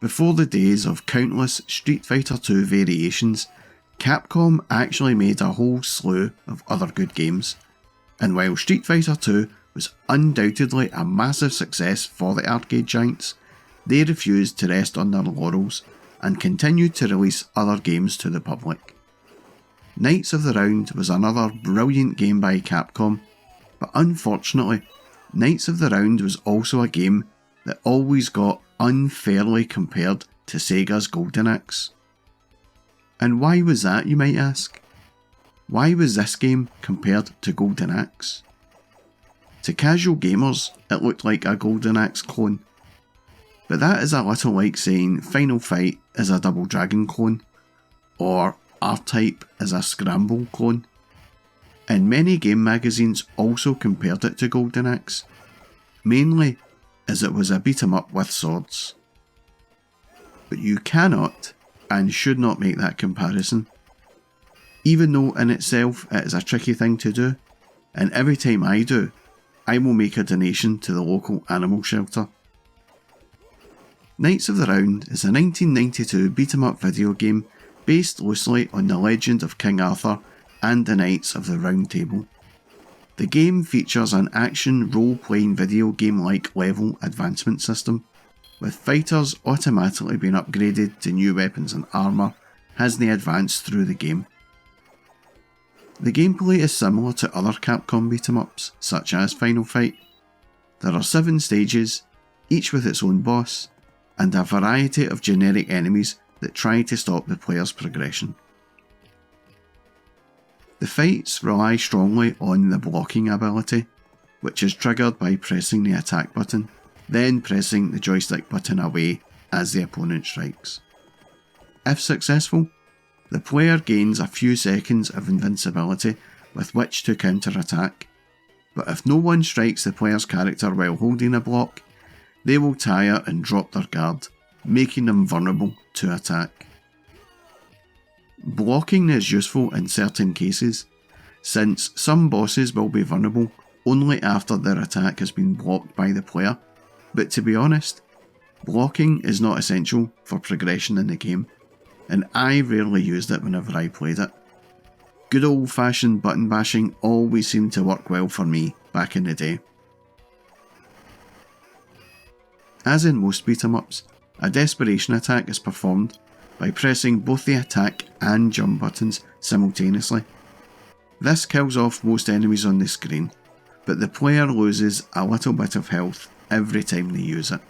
Before the days of countless Street Fighter II variations, Capcom actually made a whole slew of other good games, and while Street Fighter II was undoubtedly a massive success for the arcade giants, they refused to rest on their laurels and continued to release other games to the public. Knights of the Round was another brilliant game by Capcom, but unfortunately, Knights of the Round was also a game that always got unfairly compared to Sega's Golden Axe. And why was that, you might ask? Why was this game compared to Golden Axe? To casual gamers, it looked like a Golden Axe clone. But that is a little like saying Final Fight is a Double Dragon clone, or R-Type is a Scramble clone. And many game magazines also compared it to Golden Axe, mainly as it was a beat 'em up with swords. But you cannot and should not make that comparison, even though in itself it is a tricky thing to do, and every time I do, I will make a donation to the local animal shelter. Knights of the Round is a 1992 beat 'em up video game based loosely on the legend of King Arthur and the Knights of the Round Table. The game features an action role-playing video game-like level advancement system, with fighters automatically being upgraded to new weapons and armour as they advance through the game. The gameplay is similar to other Capcom beat-em-ups, such as Final Fight. There are 7 stages, each with its own boss, and a variety of generic enemies that try to stop the player's progression. The fights rely strongly on the blocking ability, which is triggered by pressing the attack button, then pressing the joystick button away as the opponent strikes. If successful, the player gains a few seconds of invincibility with which to counter-attack, but if no one strikes the player's character while holding a block, they will tire and drop their guard, making them vulnerable to attack. Blocking is useful in certain cases, since some bosses will be vulnerable only after their attack has been blocked by the player, but to be honest, blocking is not essential for progression in the game, and I rarely used it whenever I played it. Good old fashioned button bashing always seemed to work well for me back in the day. As in most beat 'em ups, a desperation attack is performed by pressing both the attack and jump buttons simultaneously. This kills off most enemies on the screen, but the player loses a little bit of health every time they use it.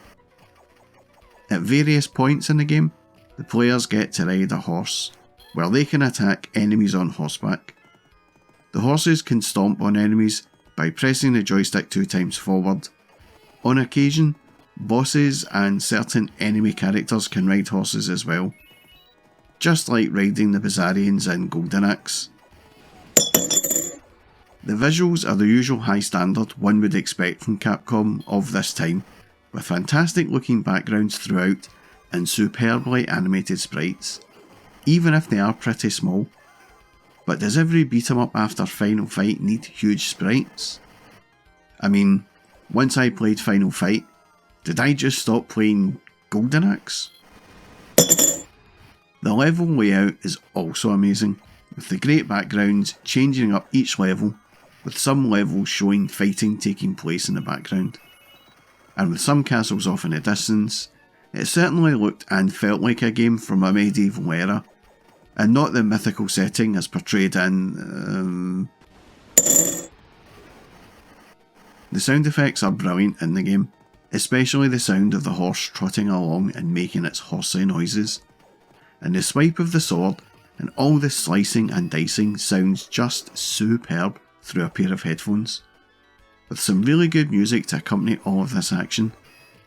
At various points in the game, the players get to ride a horse, where they can attack enemies on horseback. The horses can stomp on enemies by pressing the joystick 2 times forward. On occasion, bosses and certain enemy characters can ride horses as well, just like riding the Bizarrians in Golden Axe. The visuals are the usual high standard one would expect from Capcom of this time, with fantastic looking backgrounds throughout and superbly animated sprites, even if they are pretty small. But does every beat 'em up after Final Fight need huge sprites? I mean, once I played Final Fight, did I just stop playing Golden Axe? The level layout is also amazing, with the great backgrounds changing up each level, with some levels showing fighting taking place in the background. And with some castles off in the distance, it certainly looked and felt like a game from a medieval era, and not the mythical setting as portrayed in... The sound effects are brilliant in the game, especially the sound of the horse trotting along and making its horsey noises. And the swipe of the sword and all the slicing and dicing sounds just superb through a pair of headphones. With some really good music to accompany all of this action,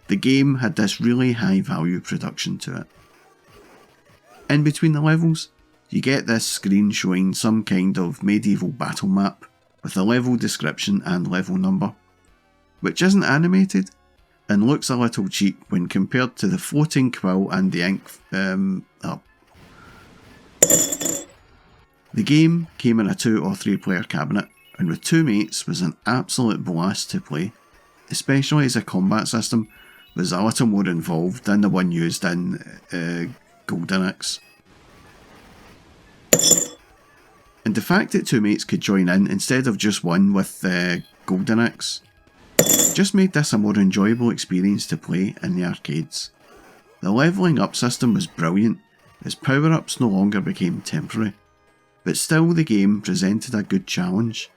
the game had this really high value production to it. In between the levels, you get this screen showing some kind of medieval battle map with a level description and level number, which isn't animated and looks a little cheap when compared to the floating quill and the ink. The game came in a 2 or 3 player cabinet, and with two mates was an absolute blast to play, especially as the combat system was a little more involved than the one used in Golden Axe. And the fact that two mates could join in instead of just one with Golden Axe just made this a more enjoyable experience to play in the arcades. The levelling up system was brilliant, as power-ups no longer became temporary, but still the game presented a good challenge.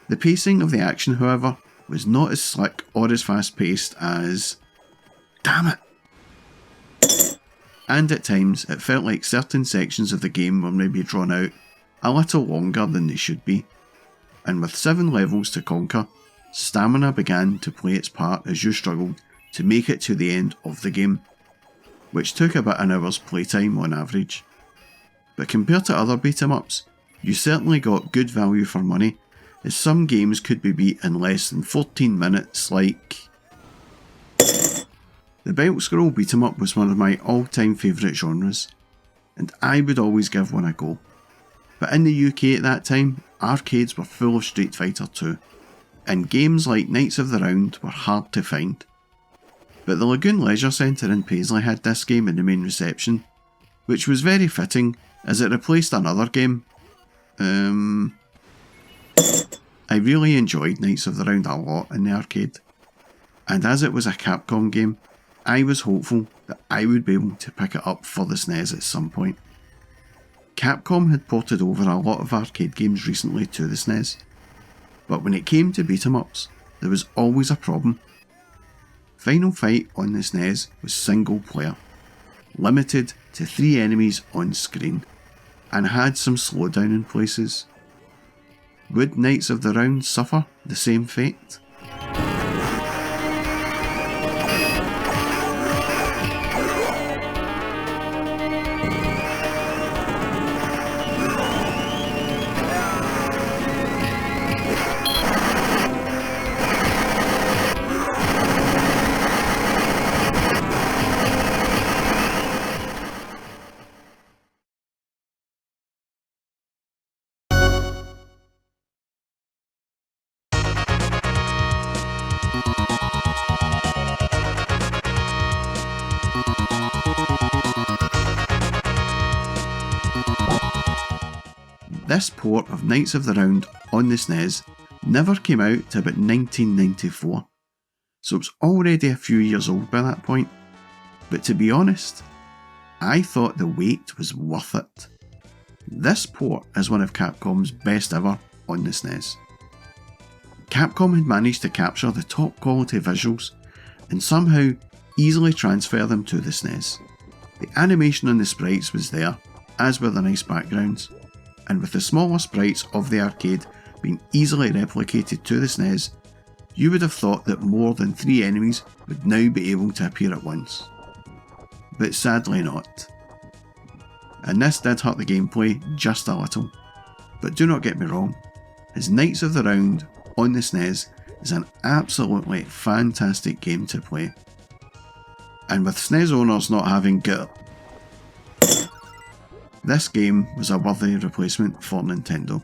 The pacing of the action, however, was not as slick or as fast-paced as... Damn it! And at times it felt like certain sections of the game were maybe drawn out a little longer than they should be, and with 7 levels to conquer, stamina began to play its part as you struggled to make it to the end of the game, which took about an hour's playtime on average. But compared to other beat-em-ups, you certainly got good value for money, as some games could be beat in less than 14 minutes like... The belt scroll beat-em-up was one of my all-time favourite genres, and I would always give one a go. But in the UK at that time, arcades were full of Street Fighter 2, and games like Knights of the Round were hard to find. But the Lagoon Leisure Centre in Paisley had this game in the main reception, which was very fitting as it replaced another game. I really enjoyed Knights of the Round a lot in the arcade, and as it was a Capcom game, I was hopeful that I would be able to pick it up for the SNES at some point. Capcom had ported over a lot of arcade games recently to the SNES, but when it came to beat-em-ups, there was always a problem. Final Fight on the SNES was single player, limited to 3 enemies on screen, and had some slowdown in places. Would Knights of the Round suffer the same fate? This port of Knights of the Round on the SNES never came out to about 1994, so it was already a few years old by that point, but to be honest, I thought the wait was worth it. This port is one of Capcom's best ever on the SNES. Capcom had managed to capture the top quality visuals and somehow easily transfer them to the SNES. The animation on the sprites was there, as were the nice backgrounds, and with the smaller sprites of the arcade being easily replicated to the SNES, you would have thought that more than 3 enemies would now be able to appear at once. But sadly not. And this did hurt the gameplay just a little, but do not get me wrong, as Knights of the Round on the SNES is an absolutely fantastic game to play. And with SNES owners not having got... This game was a worthy replacement for Nintendo.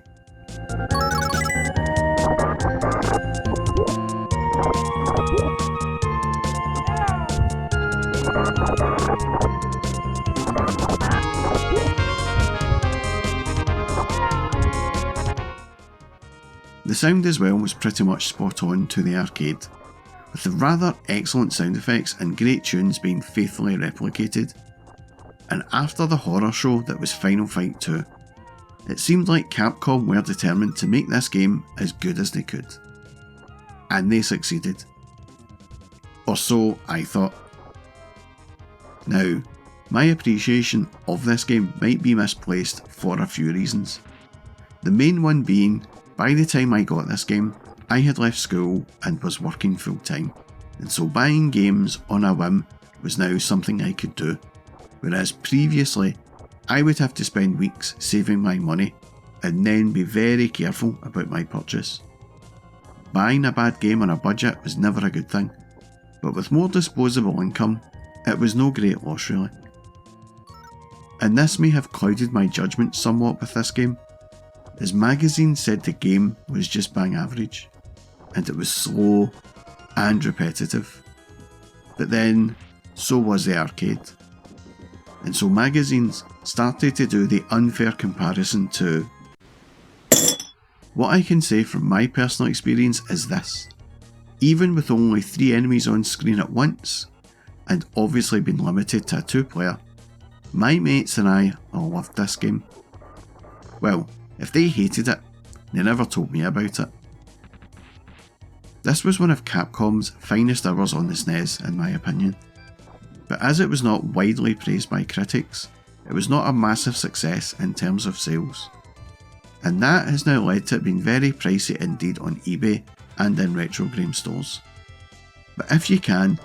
The sound as well was pretty much spot on to the arcade, with the rather excellent sound effects and great tunes being faithfully replicated. And after the horror show that was Final Fight 2, it seemed like Capcom were determined to make this game as good as they could. And they succeeded. Or so I thought. Now, my appreciation of this game might be misplaced for a few reasons. The main one being, by the time I got this game, I had left school and was working full time, and so buying games on a whim was now something I could do. Whereas previously, I would have to spend weeks saving my money and then be very careful about my purchase. Buying a bad game on a budget was never a good thing, but with more disposable income, it was no great loss really. And this may have clouded my judgment somewhat with this game, is magazines said the game was just bang average, and it was slow and repetitive. But then, so was the arcade. And so magazines started to do the unfair comparison to. What I can say from my personal experience is this: even with only 3 enemies on screen at once, and obviously being limited to a 2-player, my mates and I all loved this game. Well, if they hated it, they never told me about it. This was one of Capcom's finest hours on the SNES in my opinion, but as it was not widely praised by critics, it was not a massive success in terms of sales. And that has now led to it being very pricey indeed on eBay and in retro game stores. But if you can,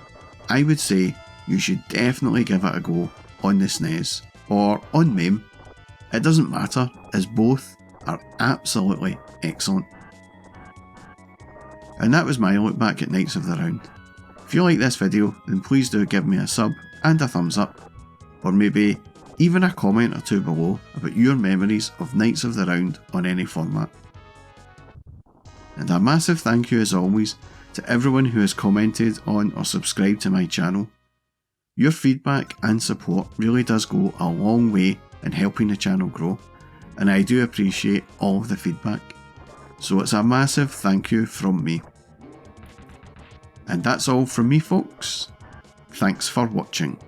I would say you should definitely give it a go on the SNES or on MAME. It doesn't matter, as both are absolutely excellent. And that was my look back at Knights of the Round. If you like this video, then please do give me a sub and a thumbs up, or maybe even a comment or two below about your memories of Knights of the Round on any format. And a massive thank you as always to everyone who has commented on or subscribed to my channel. Your feedback and support really does go a long way in helping the channel grow, and I do appreciate all of the feedback. So it's a massive thank you from me. And that's all from me folks. Thanks for watching.